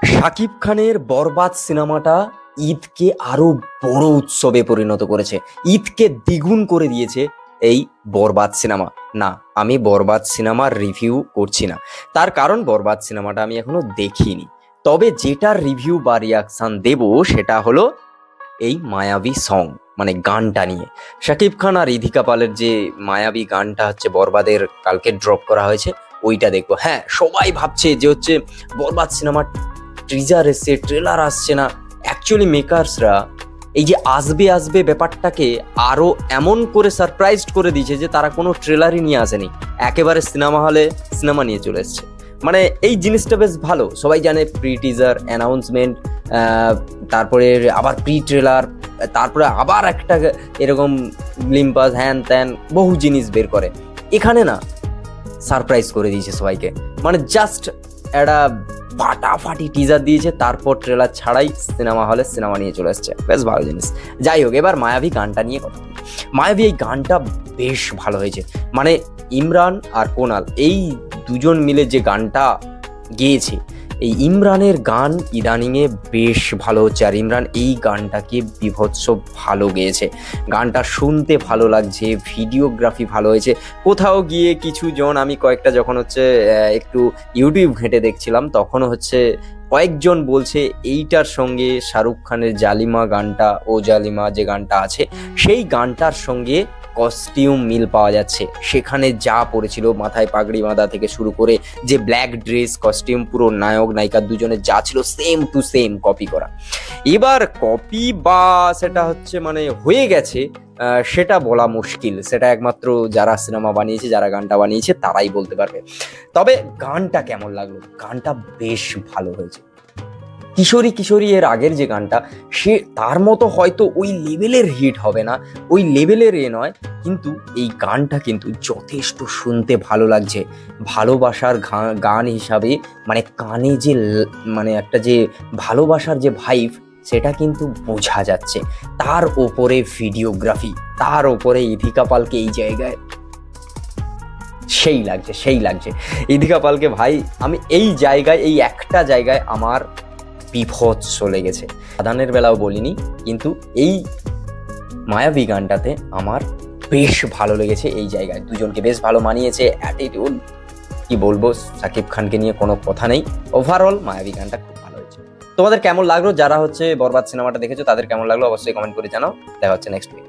শাকিব খানের বরবাদ সিনেমাটা ঈদকে আরো বড় উৎসবে পরিণত করেছে। ঈদকে দ্বিগুণ করে দিয়েছে এই বরবাদ সিনেমা। না, আমি বরবাদ সিনেমার রিভিউ করছি না, তার কারণ বরবাদ সিনেমাটা আমি এখনো দেখিনি। তবে যেটার রিভিউ বা রিয়াকশন দেব সেটা হলো এই মায়াবী সং, মানে গানটা নিয়ে। শাকিব খান আর ইধিকা পালের যে মায়াবী গানটা হচ্ছে বরবাদের কালকে ড্রপ করা হয়েছে, ওইটা দেখবো। হ্যাঁ, সবাই ভাবছে যে হচ্ছে বরবাদ সিনেমার টিজার এসছে, ট্রেলার আসছে না। অ্যাকচুয়ালি মেকার্সরা এই যে আসবে আসবে ব্যাপারটাকে আরো এমন করে সারপ্রাইজড করে দিয়েছে যে তারা কোনো ট্রেলারই নিয়ে আসেনি, একেবারে সিনেমা হলে সিনেমা নিয়ে চলে এসছে। মানে এই জিনিসটা বেশ ভালো। সবাই জানে প্রি টিজার, অ্যানাউন্সমেন্ট, তারপরে আবার প্রি ট্রেলার, তারপরে আবার একটা এরকম গ্লিম্পাস, হ্যান ত্যান বহু জিনিস বের করে। এখানে না সারপ্রাইজ করে দিয়েছে সবাইকে, মানে জাস্ট একটা ফাটাফাটি টিজার দিয়েছে, তারপর ট্রেলার ছাড়াই সিনেমা হলে সিনেমা নিয়ে চলে আসছে। বেশ ভালো জিনিস। যাই হোক, এবার মায়াবী গানটা নিয়ে কথা বলি। মায়াবী এই গানটা বেশ ভালো হয়েছে। মানে ইমরান আর কোনাল এই দুজন মিলে যে গানটা গেয়েছে, এই ইমরানের গান ইদানিংয়ে বেশ ভালো হচ্ছে। আর ইমরান এই গানটাকে বিভৎস ভালো গেয়েছে। গানটা শুনতে ভালো লাগছে, ভিডিওগ্রাফি ভালো হয়েছে। কোথাও গিয়ে কিছু জন, আমি কয়েকটা যখন হচ্ছে একটু ইউটিউব ঘেঁটে দেখছিলাম, তখন হচ্ছে কয়েকজন বলছে এইটার সঙ্গে শাহরুখ খানের জালিমা গানটা, ও জালিমা যে গানটা আছে, সেই গানটার সঙ্গে কস্টিউম মিল পাওয়া যাচ্ছে। সেখানে যা পড়েছিল, মাথায় পাগড়ি বাঁধা থেকে শুরু করে যে ব্ল্যাক ড্রেস কস্টিউম, পুরো নায়ক নায়িকা দুজনের যা ছিল সেম টু সেম কপি করা। এবার কপি বা সেটা হচ্ছে মানে হয়ে গেছে সেটা বলা মুশকিল। সেটা একমাত্র যারা সিনেমা বানিয়েছে, যারা গানটা বানিয়েছে তারাই বলতে পারবে। তবে গানটা কেমন লাগলো? গানটা বেশ ভালো হয়েছে। কিশোরী কিশোরী এর আগের যে গানটা, সে তার মতো হয়তো ওই লেভেলের হিট হবে না, ওই লেভেলের নয়, কিন্তু এই গানটা কিন্তু যথেষ্ট শুনতে ভালো লাগছে। ভালোবাসার গান হিসাবে মানে কানে যে মানে একটা যে ভালোবাসার যে ভাইব, সেটা কিন্তু বোঝা যাচ্ছে। তার ওপরে ভিডিওগ্রাফি, তার ওপরে ইধিকা পালকে এই জায়গায় সেই লাগছে, সেই লাগছে। ইধিকা পালকে ভাই, আমি এই জায়গায়, এই একটা জায়গায় আমার বিভৎস লেগেছে। সাধানের বেলাও বলিনি, কিন্তু এই মায়াবী গানটাতে আমার বেশ ভালো লেগেছে। এই জায়গায় দুজনকে বেশ ভালো মানিয়েছে। অ্যাটিটিউড কি বলবো, শাকিব খানকে নিয়ে কোনো কথা নেই। ওভারঅল মায়াবী গানটা খুব ভালো হয়েছে। তোমাদের কেমন লাগলো? যারা হচ্ছে বরবাদ সিনেমাটা দেখেছো তাদের কেমন লাগলো অবশ্যই কমেন্ট করে জানাও। দেখা হচ্ছে নেক্সট উইক।